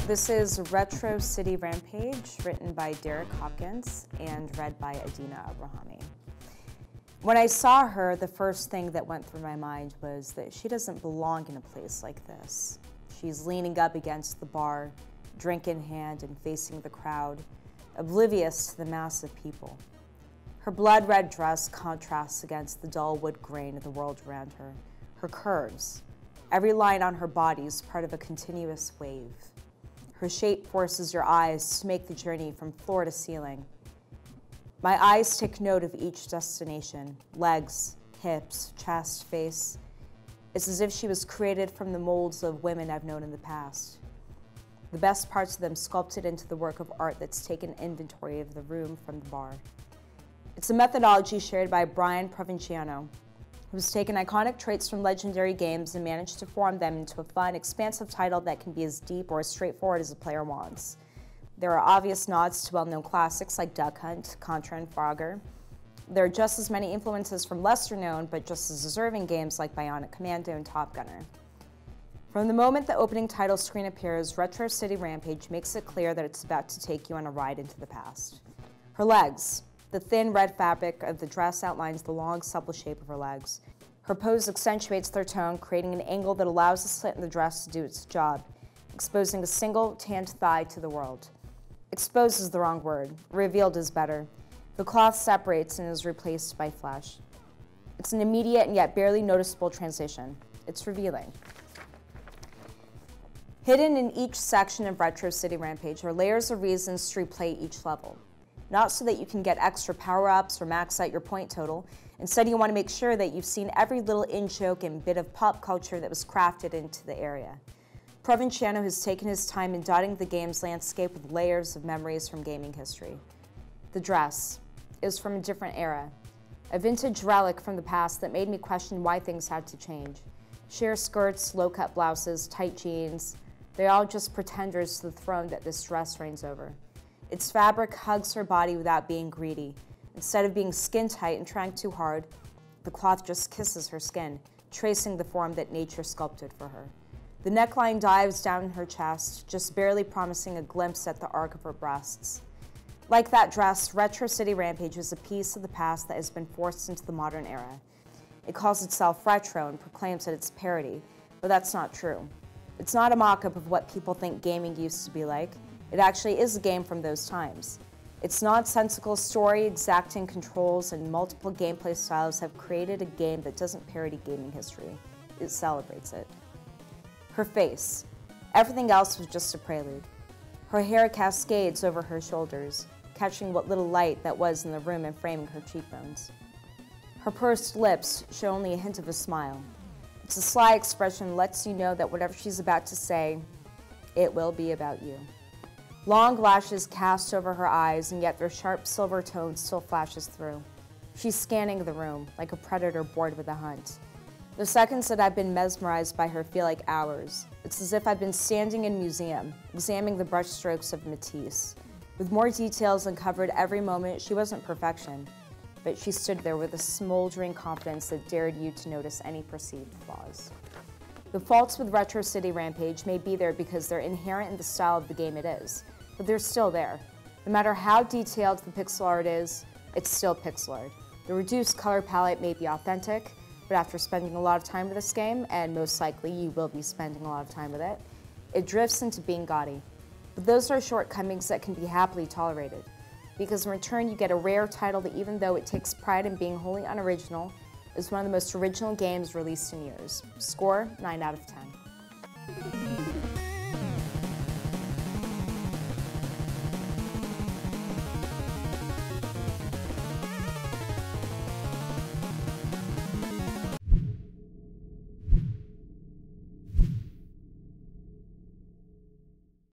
This is RetroCity Rampage, written by Derrick Hopkins and read by Adina Abrahami. When I saw her, the first thing that went through my mind was that she doesn't belong in a place like this. She's leaning up against the bar, drink in hand and facing the crowd, oblivious to the mass of people. Her blood-red dress contrasts against the dull wood grain of the world around her. Her curves, every line on her body is part of a continuous wave. Her shape forces your eyes to make the journey from floor to ceiling. My eyes take note of each destination: legs, hips, chest, face. It's as if she was created from the molds of women I've known in the past. The best parts of them sculpted into the work of art that's taken inventory of the room from the bar. It's a methodology shared by Provinciano, who's taken iconic traits from legendary games and managed to form them into a fun, expansive title that can be as deep or as straightforward as a player wants. There are obvious nods to well-known classics like Duck Hunt, Contra, and Frogger. There are just as many influences from lesser-known but just as deserving games like Bionic Commando and Top Gunner. From the moment the opening title screen appears, RetroCity Rampage makes it clear that it's about to take you on a ride into the past. Her legs. The thin red fabric of the dress outlines the long, supple shape of her legs. Her pose accentuates their tone, creating an angle that allows the slit in the dress to do its job, exposing a single tanned thigh to the world. Exposed is the wrong word. Revealed is better. The cloth separates and is replaced by flesh. It's an immediate and yet barely noticeable transition. It's revealing. Hidden in each section of RetroCity Rampage are layers of reasons to replay each level. Not so that you can get extra power-ups or max out your point total. Instead, you want to make sure that you've seen every little in-joke and bit of pop culture that was crafted into the area. Provinciano has taken his time in dotting the game's landscape with layers of memories from gaming history. The dress is from a different era, a vintage relic from the past that made me question why things had to change. Sheer skirts, low-cut blouses, tight jeans, they're all just pretenders to the throne that this dress reigns over. Its fabric hugs her body without being greedy. Instead of being skin tight and trying too hard, the cloth just kisses her skin, tracing the form that nature sculpted for her. The neckline dives down her chest, just barely promising a glimpse at the arc of her breasts. Like that dress, RetroCity Rampage is a piece of the past that has been forced into the modern era. It calls itself retro and proclaims that it's parody, but that's not true. It's not a mock-up of what people think gaming used to be like. It actually is a game from those times. Its nonsensical story, exacting controls, and multiple gameplay styles have created a game that doesn't parody gaming history. It celebrates it. Her face. Everything else was just a prelude. Her hair cascades over her shoulders, catching what little light that was in the room and framing her cheekbones. Her pursed lips show only a hint of a smile. It's a sly expression that lets you know that whatever she's about to say, it will be about you. Long lashes cast over her eyes, and yet their sharp silver tone still flashes through. She's scanning the room, like a predator bored with a hunt. The seconds that I've been mesmerized by her feel like hours. It's as if I've been standing in a museum, examining the brushstrokes of Matisse. With more details uncovered every moment, she wasn't perfection, but she stood there with a smoldering confidence that dared you to notice any perceived flaws. The faults with RetroCity Rampage may be there because they're inherent in the style of the game it is, but they're still there. No matter how detailed the pixel art is, it's still pixel art. The reduced color palette may be authentic, but after spending a lot of time with this game, and most likely you will be spending a lot of time with it, it drifts into being gaudy. But those are shortcomings that can be happily tolerated, because in return you get a rare title that, even though it takes pride in being wholly unoriginal, is one of the most original games released in years. Score 9 out of 10.